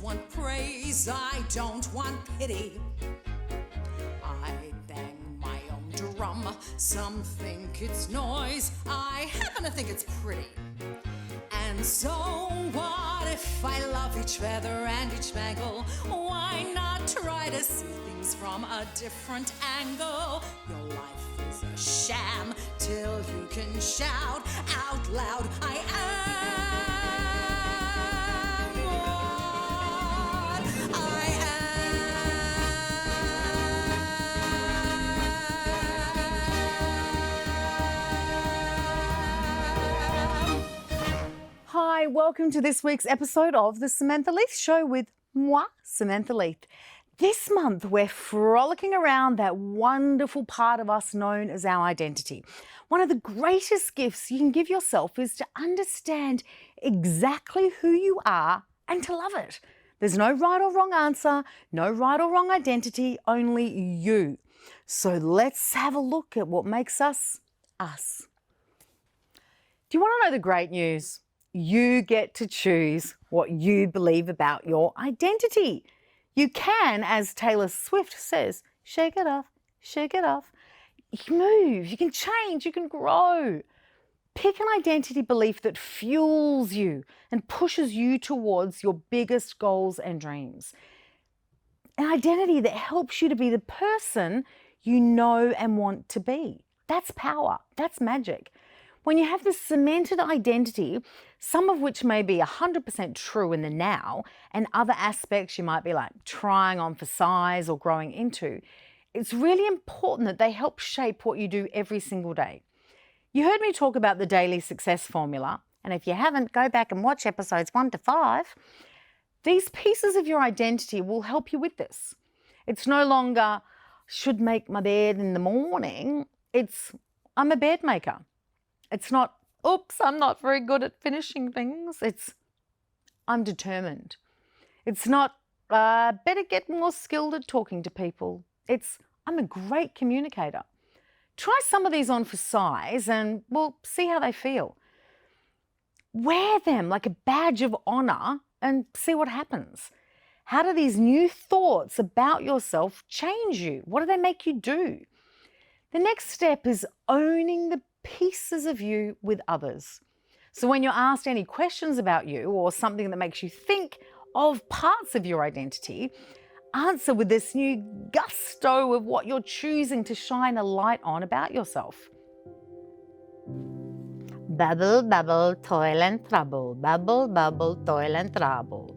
want praise, I don't want pity. I bang my own drum, some think it's noise, I happen to think it's pretty. And so what if I love each feather and each spangle? Why not try to see things from a different angle? Your life is a sham till you can shout out loud, I am what I am. Hi, welcome to this week's episode of the Samantha Leith Show with moi, Samantha Leith. This month, we're frolicking around that wonderful part of us known as our identity. One of the greatest gifts you can give yourself is to understand exactly who you are and to love it. There's no right or wrong answer, no right or wrong identity, only you. So let's have a look at what makes us, us. Do you want to know the great news? You get to choose what you believe about your identity. You can, as Taylor Swift says, shake it off, shake it off. You can move, you can change, you can grow. Pick an identity belief that fuels you and pushes you towards your biggest goals and dreams. An identity that helps you to be the person you know and want to be. That's power, that's magic. When you have this cemented identity, some of which may be 100% true in the now, and other aspects you might be like trying on for size or growing into, it's really important that they help shape what you do every single day. You heard me talk about the daily success formula, and if you haven't, go back and watch episodes 1 to 5. These pieces of your identity will help you with this. It's no longer, should make my bed in the morning. It's, I'm a bed maker. It's not, oops, I'm not very good at finishing things. It's, I'm determined. It's not, better get more skilled at talking to people. It's, I'm a great communicator. Try some of these on for size and we'll see how they feel. Wear them like a badge of honor and see what happens. How do these new thoughts about yourself change you? What do they make you do? The next step is owning the pieces of you with others. So when you're asked any questions about you or something that makes you think of parts of your identity, answer with this new gusto of what you're choosing to shine a light on about yourself. Bubble, bubble, toil and trouble. Bubble, bubble, toil and trouble.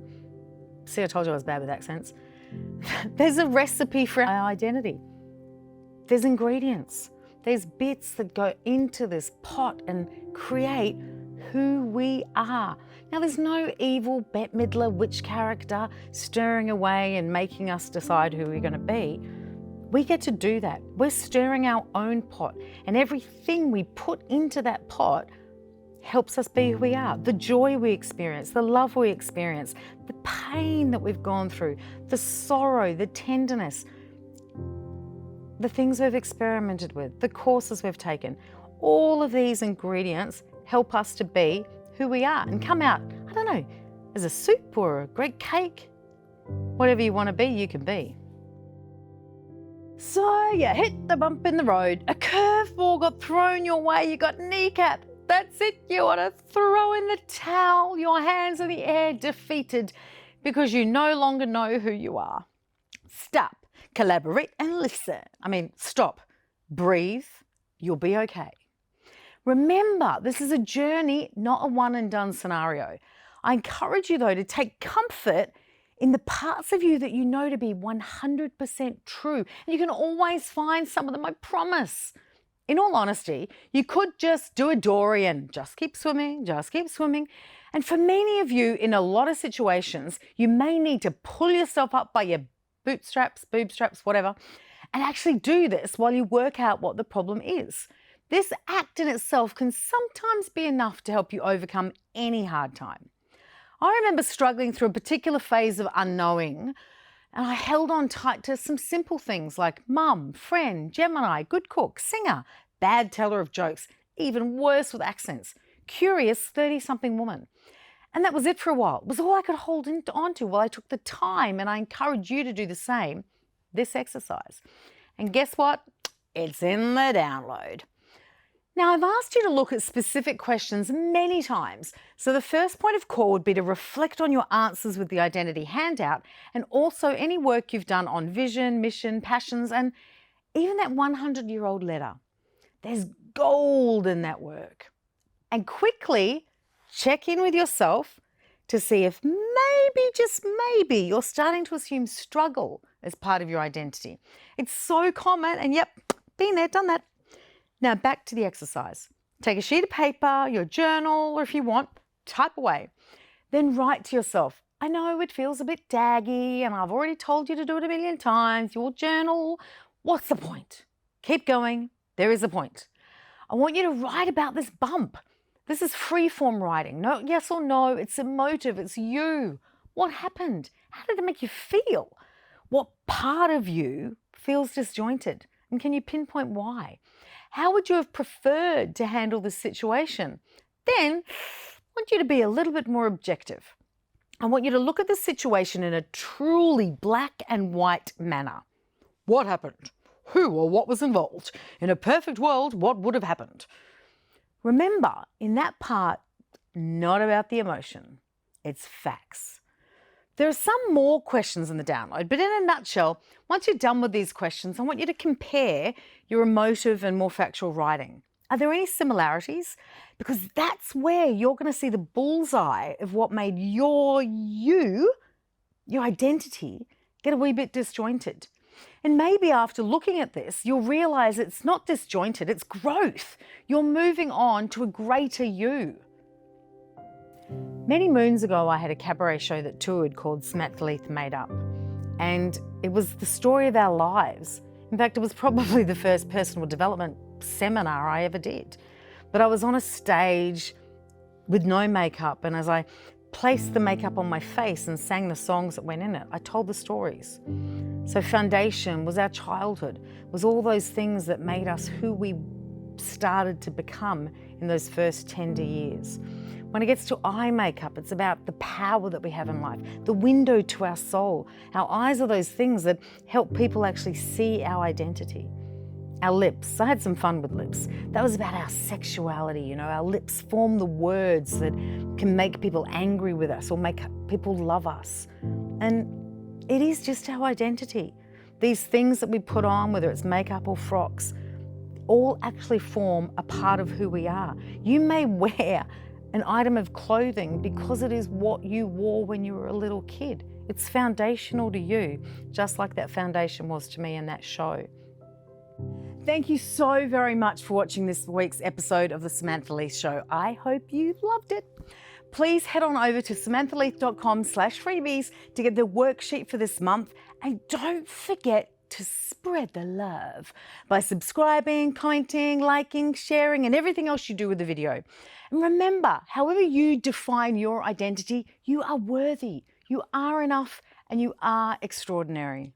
See, I told you I was bad with accents. There's a recipe for our identity. There's ingredients. There's bits that go into this pot and create who we are. Now, there's no evil Bette Midler witch character stirring away and making us decide who we're going to be. We get to do that. We're stirring our own pot, and everything we put into that pot helps us be who we are. The joy we experience, the love we experience, the pain that we've gone through, the sorrow, the tenderness, the things we've experimented with, the courses we've taken, all of these ingredients help us to be who we are and come out, I don't know, as a soup or a great cake. Whatever you want to be, you can be. So you hit the bump in the road, a curveball got thrown your way, you got kneecapped. That's it, you want to throw in the towel, your hands in the air, defeated because you no longer know who you are. Stop. Collaborate and listen. Stop, breathe, you'll be okay. Remember, this is a journey, not a one and done scenario. I encourage you though to take comfort in the parts of you that you know to be 100% true. And you can always find some of them, I promise. In all honesty, you could just do a Dory and just keep swimming, just keep swimming. And for many of you, in a lot of situations, you may need to pull yourself up by your bootstraps, boobstraps, whatever, and actually do this while you work out what the problem is. This act in itself can sometimes be enough to help you overcome any hard time. I remember struggling through a particular phase of unknowing, and I held on tight to some simple things like mum, friend, Gemini, good cook, singer, bad teller of jokes, even worse with accents, curious 30-something woman. And that was it for a while. It was all I could hold on to while I took the time, and I encourage you to do the same, this exercise. And guess what? It's in the download. Now, I've asked you to look at specific questions many times. So the first point of call would be to reflect on your answers with the identity handout, and also any work you've done on vision, mission, passions, and even that 100-year-old letter. There's gold in that work. And quickly check in with yourself to see if maybe, just maybe, you're starting to assume struggle as part of your identity. It's so common, and yep, been there, done that. Now back to the exercise. Take a sheet of paper, your journal, or if you want, type away. Then write to yourself. I know it feels a bit daggy, and I've already told you to do it a million times. Your journal, what's the point? Keep going. There is a point. I want you to write about this bump. This is free-form writing. No yes or no. It's emotive. It's you. What happened? How did it make you feel? What part of you feels disjointed? And can you pinpoint why? How would you have preferred to handle this situation? Then I want you to be a little bit more objective. I want you to look at the situation in a truly black and white manner. What happened? Who or what was involved? In a perfect world, what would have happened? Remember, in that part, not about the emotion. It's facts. There are some more questions in the download, but in a nutshell, once you're done with these questions, I want you to compare your emotive and more factual writing. Are there any similarities? Because that's where you're going to see the bullseye of what made your identity, get a wee bit disjointed. And maybe after looking at this, you'll realize it's not disjointed, it's growth. You're moving on to a greater you. Many moons ago, I had a cabaret show that toured called Samantha Leith Made Up. And it was the story of our lives. In fact, it was probably the first personal development seminar I ever did. But I was on a stage with no makeup, and as I placed the makeup on my face and sang the songs that went in it, I told the stories. So foundation was our childhood, was all those things that made us who we started to become in those first tender years. When it gets to eye makeup, it's about the power that we have in life, the window to our soul. Our eyes are those things that help people actually see our identity. Our lips, I had some fun with lips. That was about our sexuality, our lips form the words that can make people angry with us or make people love us. And it is just our identity. These things that we put on, whether it's makeup or frocks, all actually form a part of who we are. You may wear an item of clothing because it is what you wore when you were a little kid. It's foundational to you, just like that foundation was to me in that show. Thank you so very much for watching this week's episode of the Samantha Leith Show. I hope you loved it. Please head on over to samanthaleith.com/freebies to get the worksheet for this month. And don't forget to spread the love by subscribing, commenting, liking, sharing, and everything else you do with the video. And remember, however you define your identity, you are worthy, you are enough, and you are extraordinary.